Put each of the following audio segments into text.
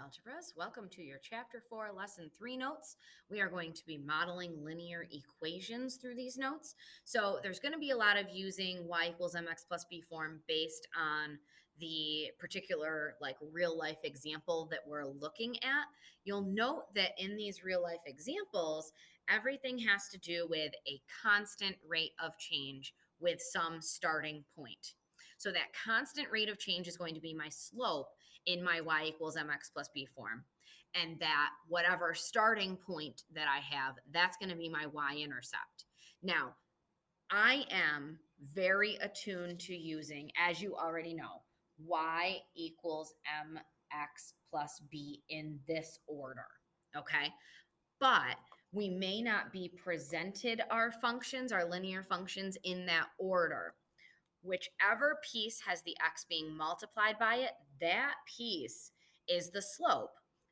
Algebras. Welcome to your Chapter 4, Lesson 3 notes. We are going to be modeling linear equations through these notes. So there's going to be a lot of using y equals mx plus b form based on the particular real life example that we're looking at. You'll note that in these real life examples, everything has to do with a constant rate of change with some starting point. So that constant rate of change is going to be my slope in my y equals mx plus b form. And that whatever starting point that I have, that's going to be my y-intercept. Now, I am very attuned to using, as you already know, y equals mx plus b in this order, okay? But we may not be presented our functions, our linear functions, in that order. Whichever piece has the x being multiplied by it, that piece is the slope.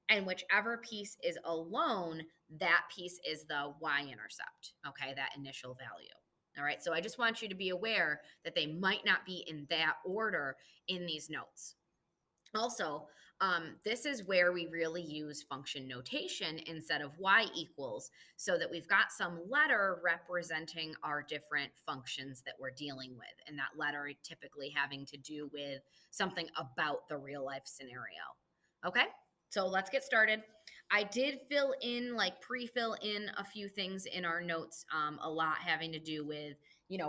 And whichever piece is alone, that piece is the y-intercept, okay, that initial value. All right, so I just want you to be aware that they might not be in that order in these notes. Also, this is where we really use function notation instead of y equals, so that we've got some letter representing our different functions that we're dealing with, and that letter typically having to do with something about the real life scenario. Okay, so let's get started. I did pre-fill in a few things in our notes, a lot having to do with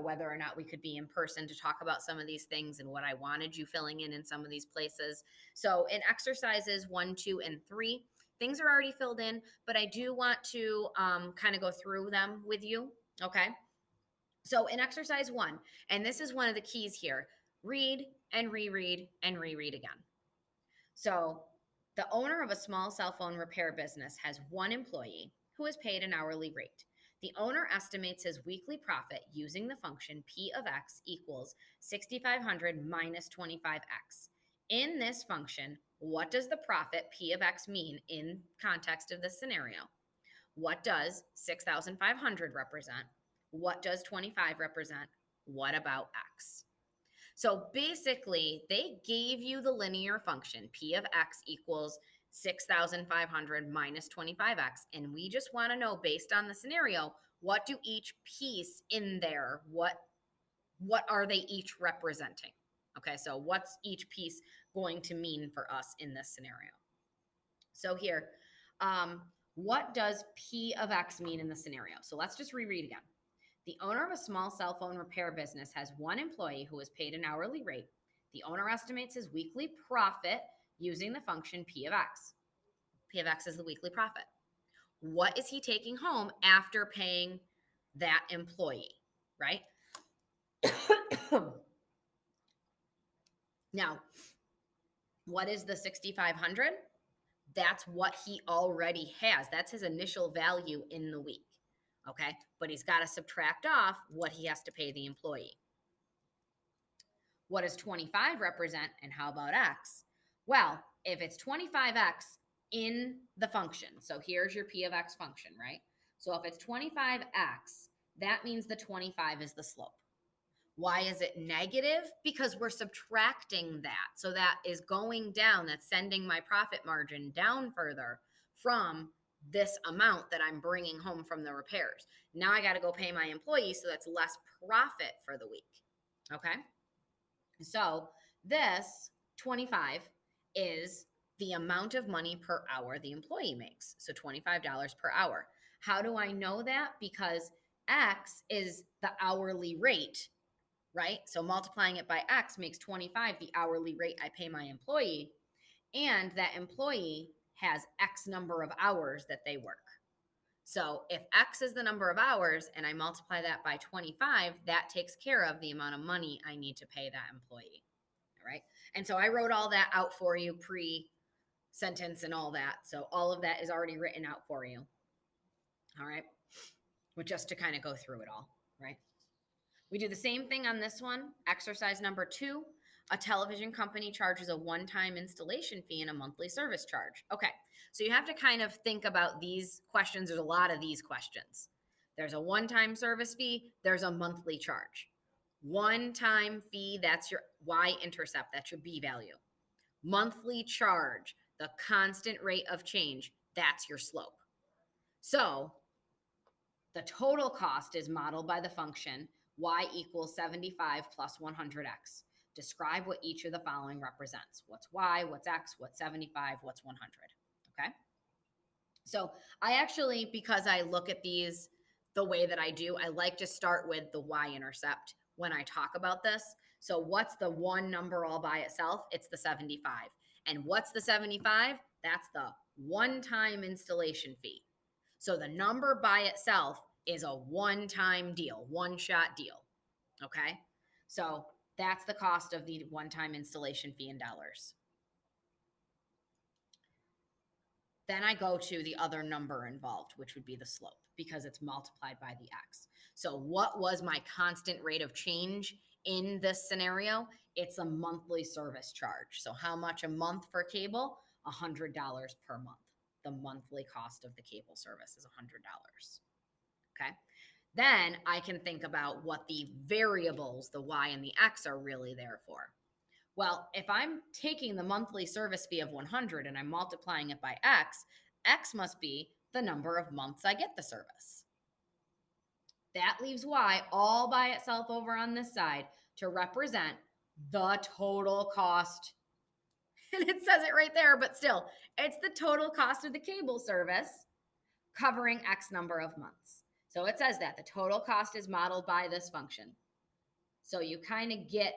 whether or not we could be in person to talk about some of these things and what I wanted you filling in some of these places. So in exercises 1, 2, and 3, things are already filled in, but I do want to kind of go through them with you, okay? So in exercise 1, and this is one of the keys here, read and reread and reread again. So the owner of a small cell phone repair business has one employee who is paid an hourly rate. The owner estimates his weekly profit using the function p of x equals 6,500 minus 25x. In this function, what does the profit p of x mean in context of this scenario? What does 6,500 represent? What does 25 represent? What about x? So basically, they gave you the linear function p of x equals 6,500 minus 25x. And we just want to know, based on the scenario, what do each piece in there, what are they each representing? Okay, so what's each piece going to mean for us in this scenario? So here, what does p of x mean in the scenario? So let's just reread again. The owner of a small cell phone repair business has one employee who is paid an hourly rate. The owner estimates his weekly profit using the function p of x. P of x is the weekly profit. What is he taking home after paying that employee, right? Now, what is the 6,500? That's what he already has. That's his initial value in the week, okay? But he's got to subtract off what he has to pay the employee. What does 25 represent, and how about x? Well, if it's 25x in the function, so here's your p of x function, right? So if it's 25x, that means the 25 is the slope. Why is it negative? Because we're subtracting that. So that is going down. That's sending my profit margin down further from this amount that I'm bringing home from the repairs. Now I got to go pay my employee, so that's less profit for the week. Okay? So this 25 is the amount of money per hour the employee makes. So $25 per hour. How do I know that? Because X is the hourly rate, right? So multiplying it by X makes 25 the hourly rate I pay my employee. And that employee has X number of hours that they work. So if X is the number of hours and I multiply that by 25, that takes care of the amount of money I need to pay that employee. All right. And so I wrote all that out for you pre-sentence and all that. So all of that is already written out for you. All right. But just to kind of go through it all, right? We do the same thing on this one. Exercise number 2, a television company charges a one-time installation fee and a monthly service charge. Okay, so you have to kind of think about these questions. There's a lot of these questions. There's a one-time service fee. There's a monthly charge. One-time fee, that's your y-intercept. That's your b value. Monthly charge, the constant rate of change, that's your slope. So the total cost is modeled by the function y equals 75 plus 100x. Describe what each of the following represents. What's y, what's x, what's 75, what's 100. Okay? So I actually, because I look at these the way that I do, I like to start with the y-intercept when I talk about this. So what's the one number all by itself? It's the 75. And what's the 75? That's the one-time installation fee. So the number by itself is a one-time deal, one-shot deal. Okay? So that's the cost of the one-time installation fee in dollars. Then I go to the other number involved, which would be the slope, because it's multiplied by the x. So what was my constant rate of change in this scenario? It's a monthly service charge. So how much a month for cable? $100 per month. The monthly cost of the cable service is $100. Okay. Then I can think about what the variables, the y and the x, are really there for. Well, if I'm taking the monthly service fee of 100 and I'm multiplying it by x, x must be the number of months I get the service. That leaves y all by itself over on this side to represent the total cost. And it says it right there, but still, it's the total cost of the cable service covering x number of months. So it says that the total cost is modeled by this function. So you kind of get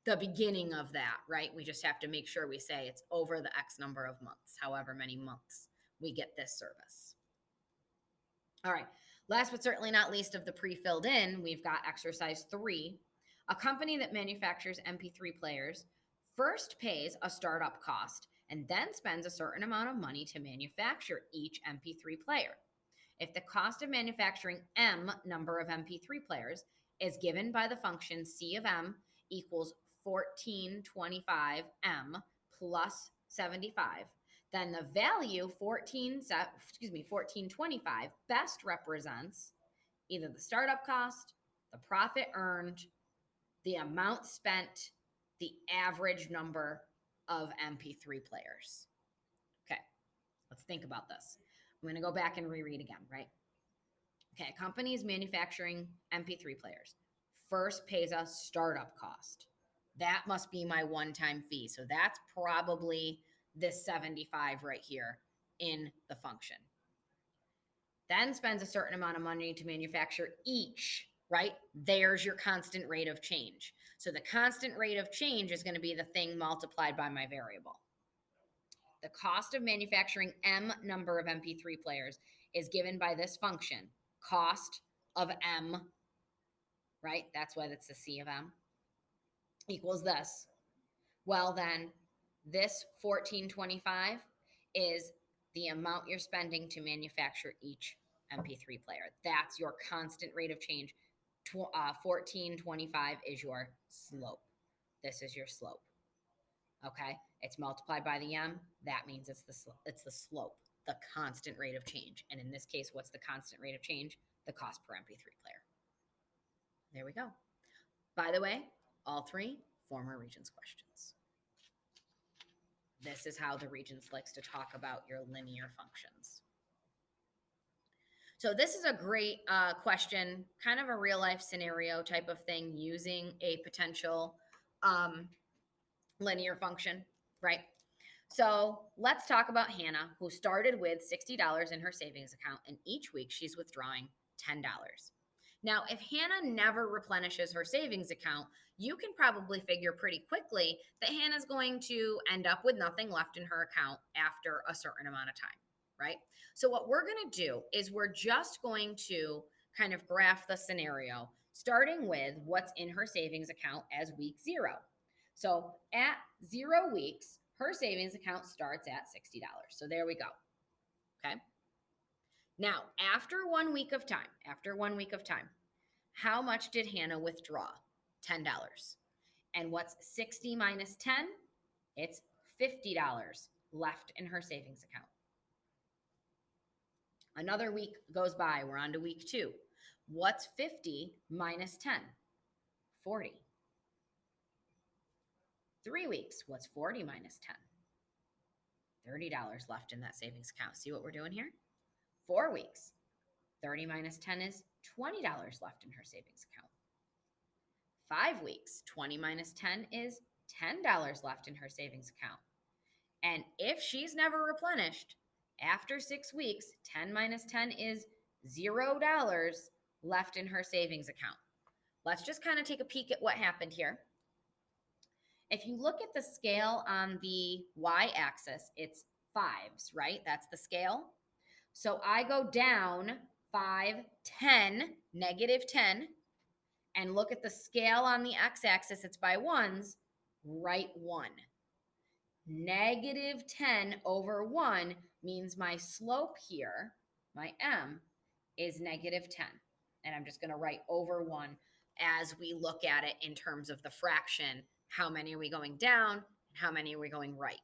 the beginning of that, right? We just have to make sure we say it's over the X number of months, however many months we get this service. All right, last but certainly not least of the pre-filled in, we've got exercise 3. A company that manufactures MP3 players first pays a startup cost and then spends a certain amount of money to manufacture each MP3 player. If the cost of manufacturing M number of MP3 players is given by the function C of M equals 1425M plus 75, then the value 1425 best represents either the startup cost, the profit earned, the amount spent, the average number of MP3 players. Okay, let's think about this. I'm going to go back and reread again, right? Okay, a company is manufacturing MP3 players. First pays a startup cost. That must be my one-time fee. So that's probably this 75 right here in the function. Then spends a certain amount of money to manufacture each, right? There's your constant rate of change. So the constant rate of change is going to be the thing multiplied by my variable. The cost of manufacturing M number of MP3 players is given by this function, cost of M, right? That's why that's the C of M, equals this. Well, then this 1425 is the amount you're spending to manufacture each MP3 player. That's your constant rate of change. 1425 is your slope. This is your slope. Okay, it's multiplied by the M. That means it's the slope, the constant rate of change. And in this case, what's the constant rate of change? The cost per MP3 player. There we go. By the way, all 3 former Regents questions. This is how the Regents likes to talk about your linear functions. So this is a great question, kind of a real life scenario type of thing using a potential linear function, right? So let's talk about Hannah, who started with $60 in her savings account, and each week she's withdrawing $10. Now, if Hannah never replenishes her savings account, you can probably figure pretty quickly that Hannah's going to end up with nothing left in her account after a certain amount of time, right? So what we're going to do is we're just going to kind of graph the scenario, starting with what's in her savings account as week 0. So at 0 weeks, her savings account starts at $60. So there we go. Okay. Now, after 1 week of time, how much did Hannah withdraw? $10. And what's 60 minus 10? It's $50 left in her savings account. Another week goes by. We're on to week 2. What's 50 minus 10? 40. 3 weeks. What's 40 minus 10? $30 left in that savings account. See what we're doing here? 4 weeks. 30 minus 10 is $20 left in her savings account. 5 weeks. 20 minus 10 is $10 left in her savings account. And if she's never replenished, after 6 weeks, 10 minus 10 is $0 left in her savings account. Let's just kind of take a peek at what happened here. If you look at the scale on the y-axis, it's fives, right? That's the scale. So I go down 5, 10, negative 10, and look at the scale on the x-axis, it's by ones, right 1. Negative 10 over 1 means my slope here, my m, is negative 10. And I'm just going to write over 1 as we look at it in terms of the fraction. How many are we going down and how many are we going right?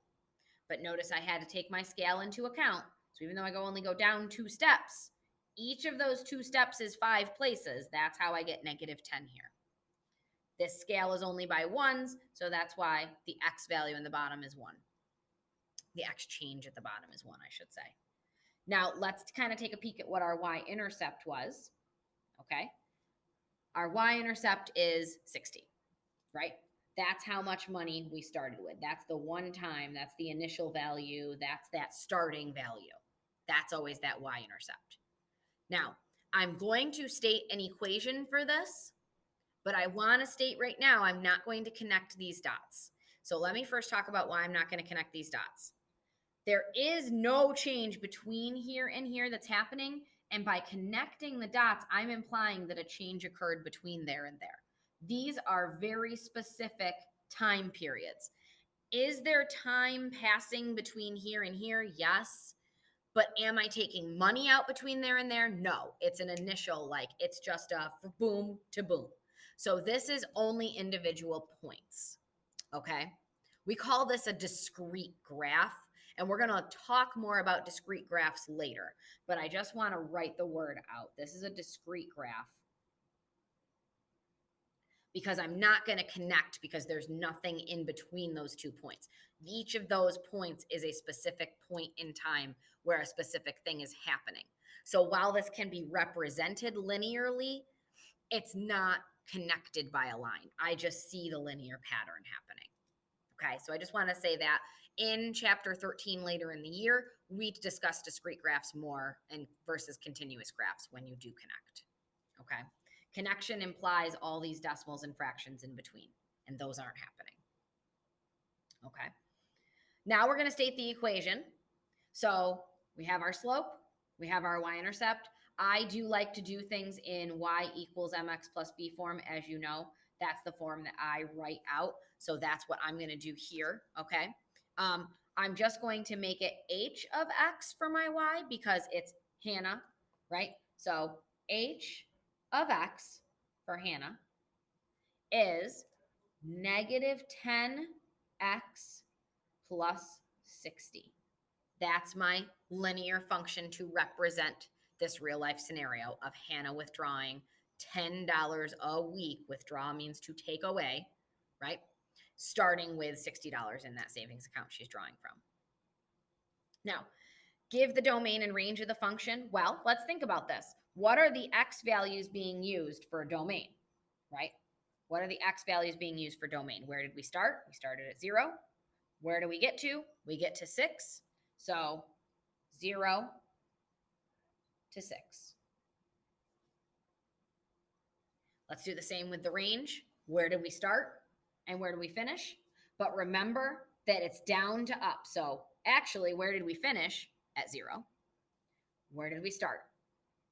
But notice I had to take my scale into account. So even though I only go down 2 steps, each of those 2 steps is 5 places. That's how I get negative 10 here. This scale is only by ones, so that's why the x value in the bottom is 1. The x change at the bottom is 1, I should say. Now, let's kind of take a peek at what our y-intercept was, okay? Our y-intercept is 60, right? That's how much money we started with. That's the one time, that's the initial value, that's that starting value. That's always that y-intercept. Now, I'm going to state an equation for this, but I want to state right now I'm not going to connect these dots. So let me first talk about why I'm not going to connect these dots. There is no change between here and here that's happening, and by connecting the dots, I'm implying that a change occurred between there and there. These are very specific time periods. Is there time passing between here and here? Yes. But am I taking money out between there and there? No. It's an initial, like it's just a boom to boom. So this is only individual points, okay? We call this a discrete graph, and we're going to talk more about discrete graphs later, but I just want to write the word out. This is a discrete graph because I'm not going to connect because there's nothing in between those 2 points. Each of those points is a specific point in time where a specific thing is happening. So while this can be represented linearly, it's not connected by a line. I just see the linear pattern happening. Okay, so I just want to say that in chapter 13 later in the year, we discuss discrete graphs more and versus continuous graphs when you do connect. Okay, connection implies all these decimals and fractions in between, and those aren't happening. Okay, now we're going to state the equation. So we have our slope, we have our y-intercept. I do like to do things in y equals mx plus b form, as you know. That's the form that I write out. So that's what I'm going to do here, okay? I'm just going to make it h of x for my y because it's Hannah, right? So h of x for Hannah is negative 10x plus 60. That's my linear function to represent this real life scenario of Hannah withdrawing $10 a week. Withdraw means to take away, right? Starting with $60 in that savings account she's drawing from. Now, give the domain and range of the function. Well, let's think about this. What are the x values being used for a domain, right? What are the x values being used for domain? Where did we start? We started at 0. Where do we get to? We get to 6. So 0 to 6. Let's do the same with the range. Where did we start and where do we finish? But remember that it's down to up. So actually, where did we finish? At 0. Where did we start?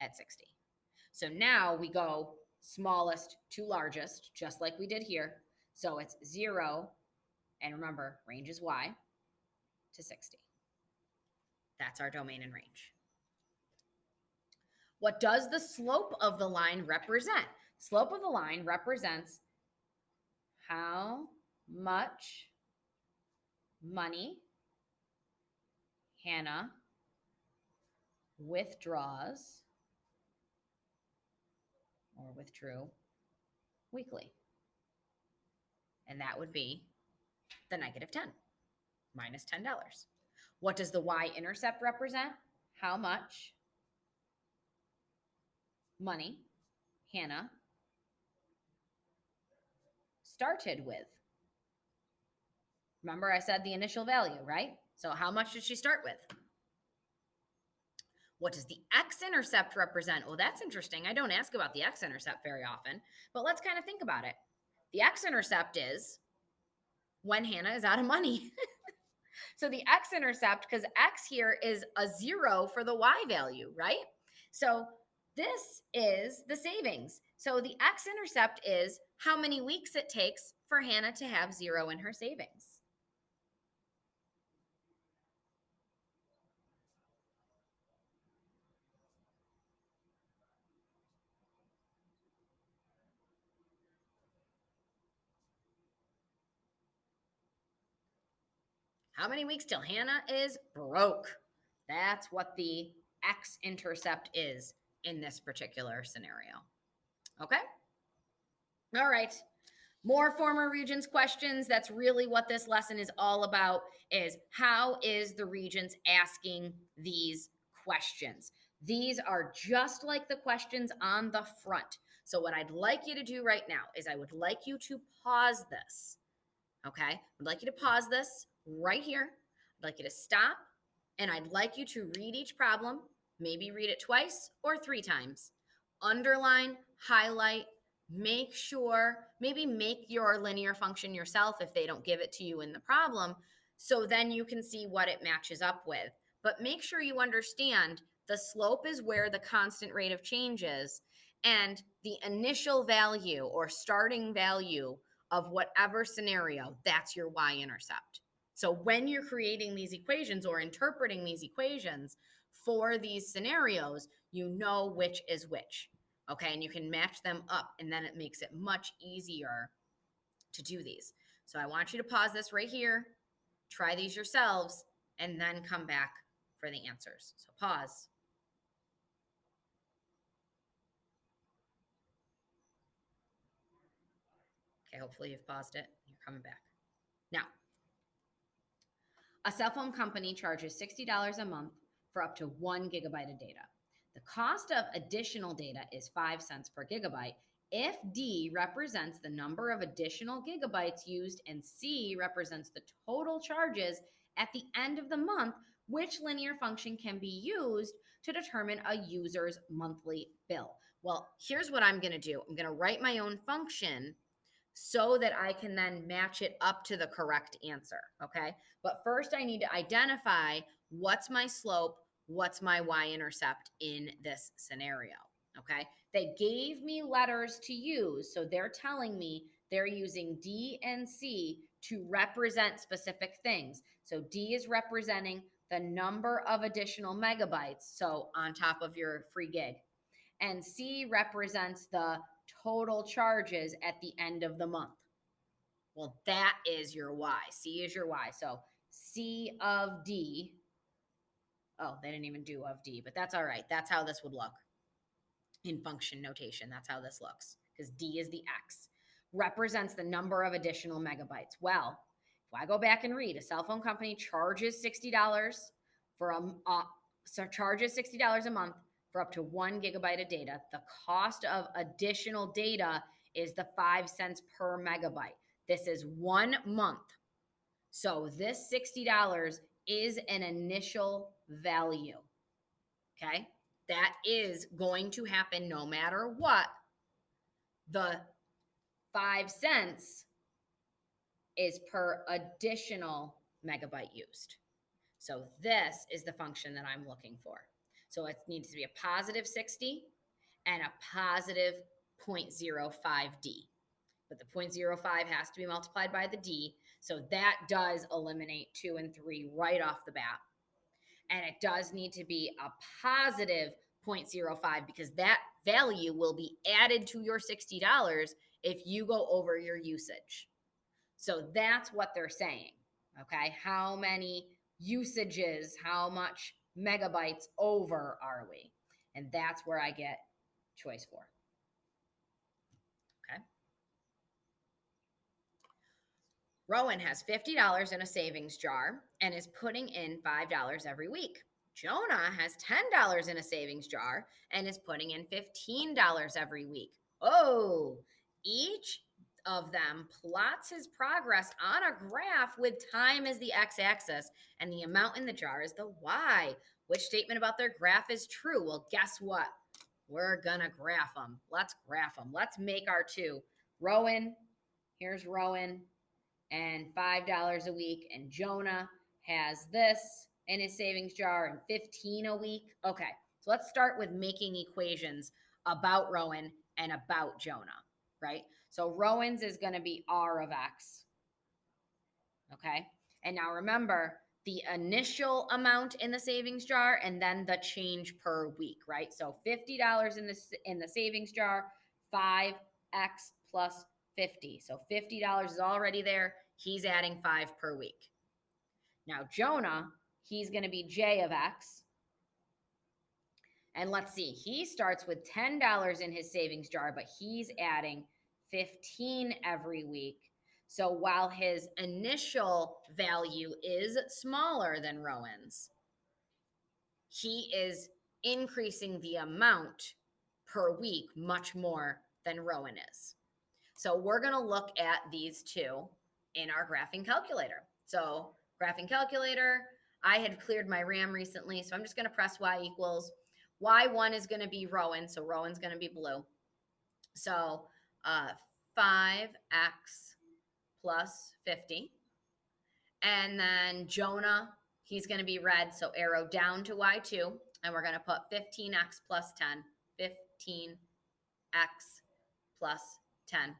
At 60. So now we go smallest to largest, just like we did here. So it's 0, and remember, range is y, to 60. That's our domain and range. What does the slope of the line represent? Slope of the line represents how much money Hannah withdraws or withdrew weekly. And that would be the negative 10 minus $10. What does the y-intercept represent? How much money Hannah started with. Remember, I said the initial value, right? So how much did she start with? What does the x-intercept represent? Well, that's interesting. I don't ask about the x-intercept very often, but let's kind of think about it. The x-intercept is when Hannah is out of money. So the x-intercept, because x here is a 0 for the y value, right? So this is the savings. So the x-intercept is how many weeks it takes for Hannah to have 0 in her savings. How many weeks till Hannah is broke? That's what the x-intercept is in this particular scenario. Okay? All right. More former Regents questions. That's really what this lesson is all about, is how is the Regents asking these questions? These are just like the questions on the front. So what I'd like you to do right now is I would like you to pause this. Okay? I'd like you to pause this right here. I'd like you to stop, and I'd like you to read each problem, maybe read it twice or 3 times. Underline, highlight, make sure, maybe make your linear function yourself if they don't give it to you in the problem, so then you can see what it matches up with. But make sure you understand the slope is where the constant rate of change is, and the initial value or starting value of whatever scenario, that's your y-intercept. So when you're creating these equations or interpreting these equations for these scenarios, you know which is which. Okay, and you can match them up, and then it makes it much easier to do these. So I want you to pause this right here, try these yourselves, and then come back for the answers. So pause. Okay, hopefully you've paused it. You're coming back. Now, a cell phone company charges $60 a month for up to 1 gigabyte of data. The cost of additional data is 5 cents per gigabyte if D represents the number of additional gigabytes used and C represents the total charges at the end of the month. Which linear function can be used to determine a user's monthly bill? Well, here's what I'm going to do. I'm going to write my own function so that I can then match it up to the correct answer, okay? But first I need to identify what's my slope, what's my y-intercept in this scenario, okay? They gave me letters to use, so they're telling me they're using D and C to represent specific things. So D is representing the number of additional megabytes, so on top of your free gig. And C represents the total charges at the end of the month. Well, that is your Y. C is your Y. So C of D. Oh, they didn't even do of D, but that's all right. That's how this would look in function notation. That's how this looks, because D is the X. Represents the number of additional megabytes. Well, if I go back and read, a cell phone company charges $60 for charges $60 a month for up to 1 gigabyte of data. The cost of additional data is the 5 cents per megabyte. This is 1 month. So this $60 is an initial value. Okay? That is going to happen no matter what. The 5 cents is per additional megabyte used. So this is the function that I'm looking for. So it needs to be a positive 60 and a positive 0.05D. But the 0.05 has to be multiplied by the D. So that does eliminate 2 and 3 right off the bat. And it does need to be a positive 0.05 because that value will be added to your $60 if you go over your usage. So that's what they're saying. Okay, how many usages, how much megabytes over are we? And that's where I get choice 4. Okay. Rowan has $50 in a savings jar and is putting in $5 every week. Jonah has $10 in a savings jar and is putting in $15 every week. Oh, each of them plots his progress on a graph with time as the x-axis and the amount in the jar is the y. Which statement about their graph is true? Well, guess what? We're gonna graph them. Let's graph them. Let's make our two. Rowan, here's Rowan, and $5 a week. And Jonah has this in his savings jar and 15 a week. Okay, so let's start with making equations about Rowan and about Jonah, right? So Rowan's is going to be R of X. Okay, and now remember the initial amount in the savings jar and then the change per week, right? So $50 in the savings jar, 5x plus 50. So $50 is already there. He's adding 5 per week. Now Jonah, he's going to be J of X. And let's see, he starts with $10 in his savings jar, but he's adding 15 every week. So while his initial value is smaller than Rowan's, he is increasing the amount per week much more than Rowan is. So we're going to look at these two in our graphing calculator. So graphing calculator, I had cleared my RAM recently, so I'm just going to press Y equals. Y1 is going to be Rowan, so Rowan's going to be blue. So 5x plus 50. And then Jonah, he's going to be red, so arrow down to Y2. And we're going to put 15x plus 10. 15x plus 10.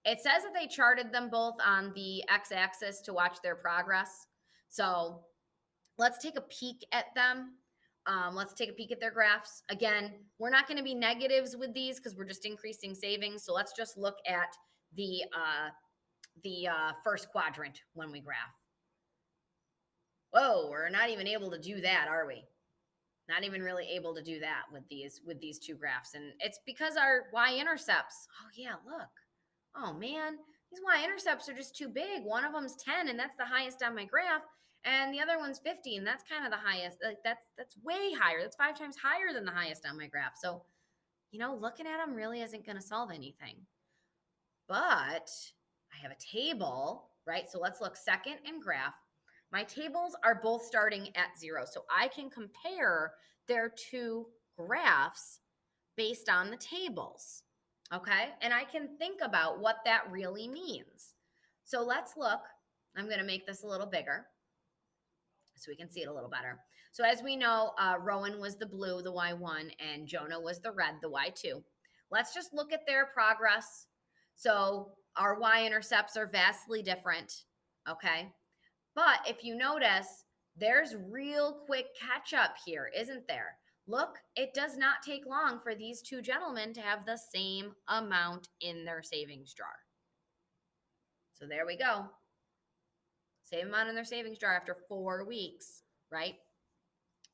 It says that they charted them both on the x-axis to watch their progress. So let's take a peek at them. Let's take a peek at their graphs. Again, we're not going to be negatives with these because we're just increasing savings. So let's just look at the first quadrant when we graph. Whoa, we're not even able to do that, are we? Not even really able to do that with these two graphs. And it's because our y-intercepts, oh yeah, look. Oh man, these y-intercepts are just too big. One of them's 10 and that's the highest on my graph. And the other one's 50 and that's kind of the highest. Like that's way higher. That's 5 times higher than the highest on my graph. So, looking at them really isn't going to solve anything. But I have a table, right? So let's look second and graph. My tables are both starting at 0. So I can compare their two graphs based on the tables. Okay, and I can think about what that really means. So let's look. I'm going to make this a little bigger so we can see it a little better. So as we know, Rowan was the blue, the Y1, and Jonah was the red, the Y2. Let's just look at their progress. So our y-intercepts are vastly different, okay? But if you notice, there's real quick catch up here, isn't there? Look, it does not take long for these two gentlemen to have the same amount in their savings jar. So there we go. Same amount in their savings jar after 4 weeks, right?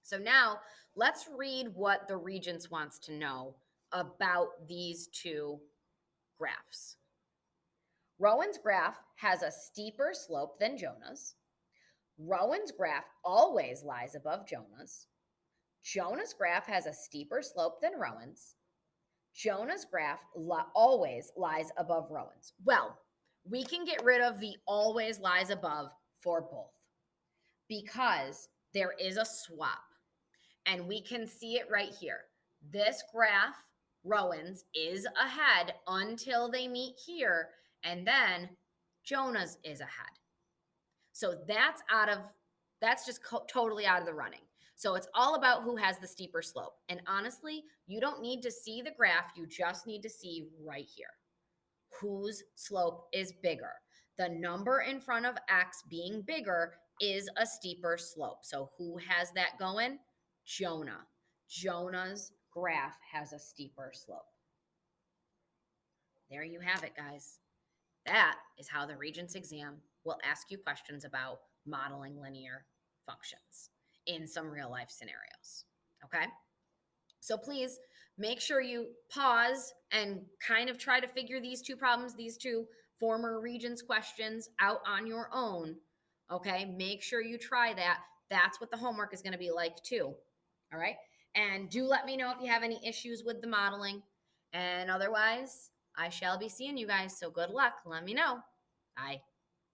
So now let's read what the Regents wants to know about these two graphs. Rowan's graph has a steeper slope than Jonah's. Rowan's graph always lies above Jonah's. Jonah's graph has a steeper slope than Rowan's. Jonah's graph always lies above Rowan's. Well, we can get rid of the always lies above for both because there is a swap. And we can see it right here. This graph, Rowan's, is ahead until they meet here, and then Jonah's is ahead. So that's just totally out of the running. So it's all about who has the steeper slope. And honestly, you don't need to see the graph. You just need to see right here. Whose slope is bigger? The number in front of X being bigger is a steeper slope. So who has that going? Jonah. Jonah's graph has a steeper slope. There you have it, guys. That is how the Regents exam will ask you questions about modeling linear functions in some real life scenarios. Okay? So please make sure you pause and kind of try to figure these two problems, these two former Regents questions out on your own. Okay, make sure you try that. That's what the homework is going to be like too. All right, and do let me know if you have any issues with the modeling. And otherwise, I shall be seeing you guys. So good luck. Let me know. Bye.